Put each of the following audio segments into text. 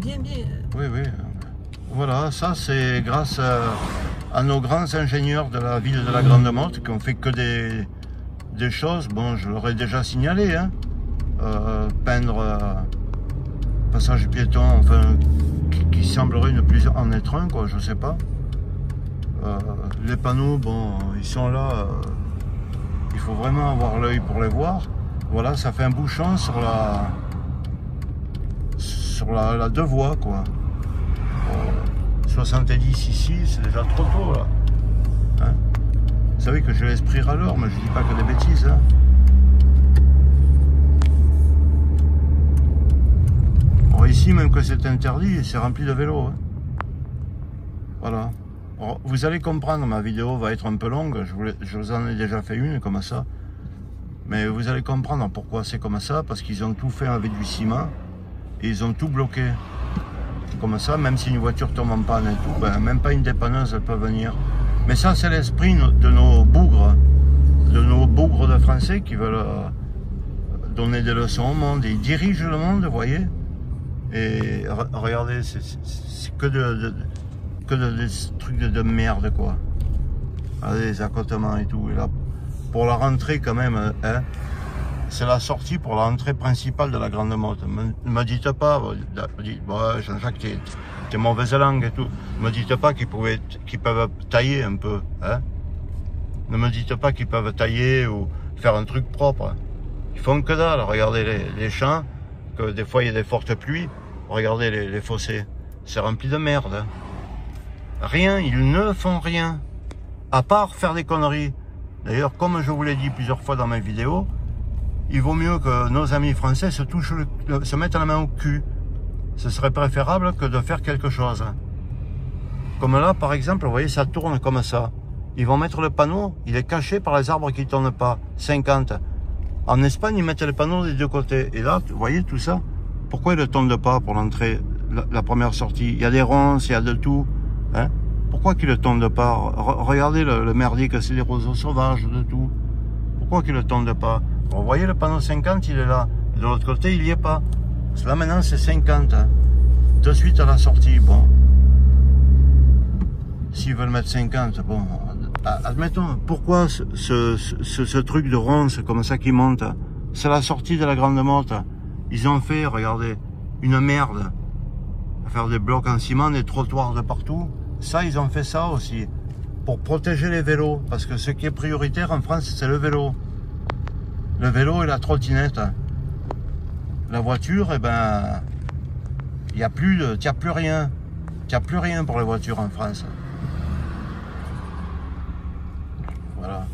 bien. Oui, oui. Voilà, ça c'est grâce à nos grands ingénieurs de la ville de la Grande Motte qui ont fait que des choses, bon, je l'aurais déjà signalé, hein, peindre passage piéton, enfin, qui semblerait ne plus en être un, quoi, je sais pas. Les panneaux, bon, ils sont là, il faut vraiment avoir l'œil pour les voir. Voilà, ça fait un bouchon sur la deux voies, quoi. 70 ici, c'est déjà trop tôt, là. Hein? Vous savez que j'ai l'esprit râleur, mais je dis pas que des bêtises, hein. Alors ici, même que c'est interdit, c'est rempli de vélos, hein. Voilà. Alors, vous allez comprendre, ma vidéo va être un peu longue, je vous en ai déjà fait une comme ça. Mais vous allez comprendre pourquoi c'est comme ça, parce qu'ils ont tout fait avec du ciment, et ils ont tout bloqué. Comme ça, même si une voiture tombe en panne et tout, ben, même pas une dépanneuse elle peut venir. Mais ça c'est l'esprit de nos bougres de Français qui veulent donner des leçons au monde. Ils dirigent le monde, vous voyez. Et regardez, c'est que des trucs de merde, quoi. Regardez, les accotements et tout. Et là, pour la rentrée quand même, hein, c'est la sortie pour la rentrée principale de la Grande Motte. Ne me dites pas, Jean-Jacques, t'es mauvaise langue et tout. Ne me dites pas qu'ils peuvent tailler un peu. Hein? Ne me dites pas qu'ils peuvent tailler ou faire un truc propre. Ils font que dalle. Regardez les champs, que des fois il y a des fortes pluies. Regardez les fossés. C'est rempli de merde. Hein? Rien, ils ne font rien. À part faire des conneries. D'ailleurs, comme je vous l'ai dit plusieurs fois dans mes vidéos, il vaut mieux que nos amis français se mettent la main au cul. Ce serait préférable que de faire quelque chose. Comme là, par exemple, vous voyez, ça tourne comme ça. Ils vont mettre le panneau, il est caché par les arbres qui ne tournent pas. 50. En Espagne, ils mettent le panneau des deux côtés. Et là, vous voyez tout ça? Pourquoi ils ne tournent pas pour l'entrée, la première sortie? Il y a des ronces, il y a de tout. Hein? Pourquoi qu'ils ne tournent pas? Regardez le merdique, c'est des roseaux sauvages, de tout. Pourquoi qu'ils ne tournent pas? Vous voyez le panneau 50, il est là. Et de l'autre côté, il n'y est pas. Parce que là, maintenant, c'est 50. Hein. De suite à la sortie, bon. S'ils veulent mettre 50, bon. Admettons, pourquoi ce truc de ronce comme ça qui monte? C'est la sortie de la Grande Motte. Ils ont fait, regardez, une merde. À faire des blocs en ciment, des trottoirs de partout. Ça, ils ont fait ça aussi. Pour protéger les vélos. Parce que ce qui est prioritaire en France, c'est le vélo. Le vélo et la trottinette. La voiture, eh ben, il n'y a plus rien. Il n'y a plus rien pour les voitures en France. Voilà.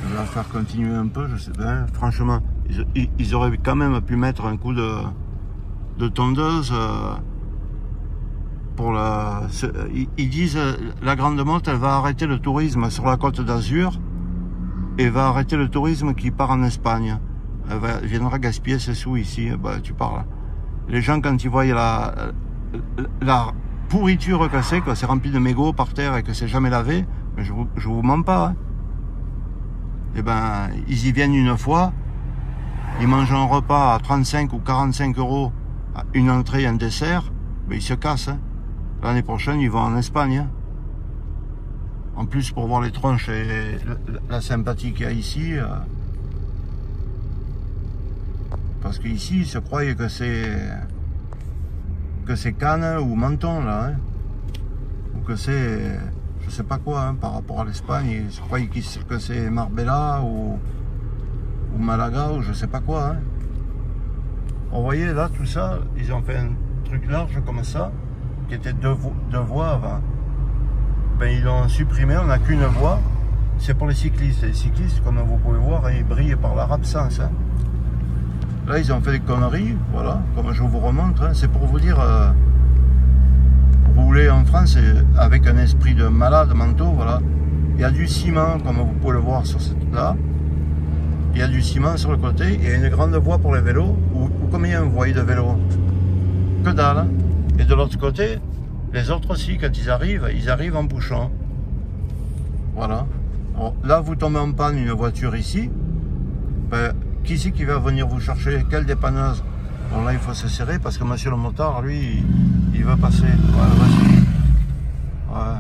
Je vais la faire continuer un peu, je sais pas. Franchement, ils auraient quand même pu mettre un coup de tondeuse pour la. Ils disent la Grande Motte, elle va arrêter le tourisme sur la Côte d'Azur. Et va arrêter le tourisme qui part en Espagne. Elle viendra gaspiller ses sous ici. Bah, tu parles. Les gens, quand ils voient la pourriture que c'est rempli de mégots par terre et que c'est jamais lavé, mais je vous mens pas. Hein. Et ben, ils y viennent une fois, ils mangent un repas à 35 ou 45 euros, une entrée et un dessert, ben ils se cassent. Hein. L'année prochaine, ils vont en Espagne. Hein. En plus, pour voir les tronches et la sympathie qu'il y a ici. Parce qu'ici, ils se croient que c'est Cannes ou Menton, là. Hein. Ou que c'est, je sais pas quoi, hein, par rapport à l'Espagne. Ils se croient que c'est Marbella ou Malaga ou je sais pas quoi. Hein. Vous voyez, là, tout ça, ils ont fait un truc large comme ça, qui était deux voies avant. Ben, ils l'ont supprimé, on n'a qu'une voie, c'est pour les cyclistes. Les cyclistes, comme vous pouvez voir, ils brillent par leur absence. Hein. Là, ils ont fait des conneries, voilà, comme je vous remontre. Hein. C'est pour vous dire, rouler en France avec un esprit de malade manteau, voilà. Il y a du ciment, comme vous pouvez le voir sur cette là. Il y a du ciment sur le côté, il y a une grande voie pour les vélos. Ou combien vous voyez de vélos? Que dalle. Hein. Et de l'autre côté, les autres aussi, quand ils arrivent en bouchon. Voilà. Alors, là, vous tombez en panne une voiture ici. Ben, qui c'est qui va venir vous chercher? Quelle dépanneuse? Bon là il faut se serrer parce que monsieur le motard lui il veut passer. Ouais, vas-y. Ouais.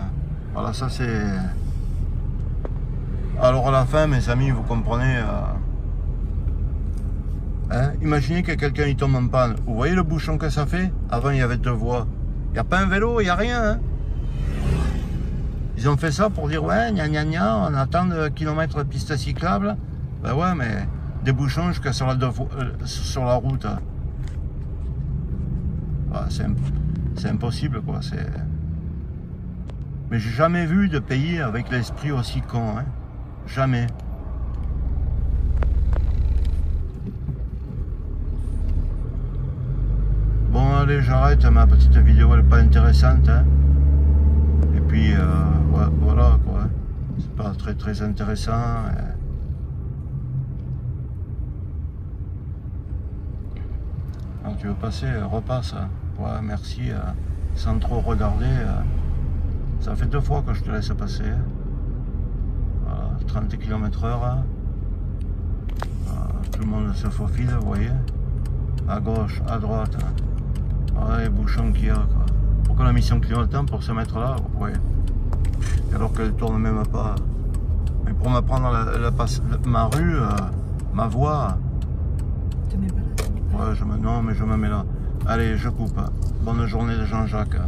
Voilà, ça c'est... Alors à la fin mes amis, vous comprenez, hein, imaginez que quelqu'un il tombe en panne. Vous voyez le bouchon que ça fait? Avant il y avait 2 voies. Il n'y a pas un vélo, il n'y a rien. Hein. Ils ont fait ça pour dire ouais, gna gna gna, on attend de kilomètres de piste cyclable. Ben ouais, mais des bouchons jusqu'à sur la route. Hein. Ah, c'est impossible quoi. Mais j'ai jamais vu de pays avec l'esprit aussi con. Hein. Jamais. Bon allez, j'arrête, ma petite vidéo elle est pas intéressante. Hein. Et puis ouais, voilà quoi. C'est pas très intéressant. Alors, tu veux passer, repasse. Ouais, merci. Sans trop regarder. Ça fait 2 fois que je te laisse passer. Voilà, 30 km/h. Tout le monde se faufile, vous voyez. À gauche, à droite. Voilà les bouchons qu'il y a. Quoi. Pourquoi la mission clignotant pour se mettre là? Ouais. Alors qu'elle tourne même pas. Mais pour me prendre ma rue, ma voie. Tu te mets pas là. Ouais, non, mais je me mets là. Allez, je coupe. Bonne journée de Jean-Jacques.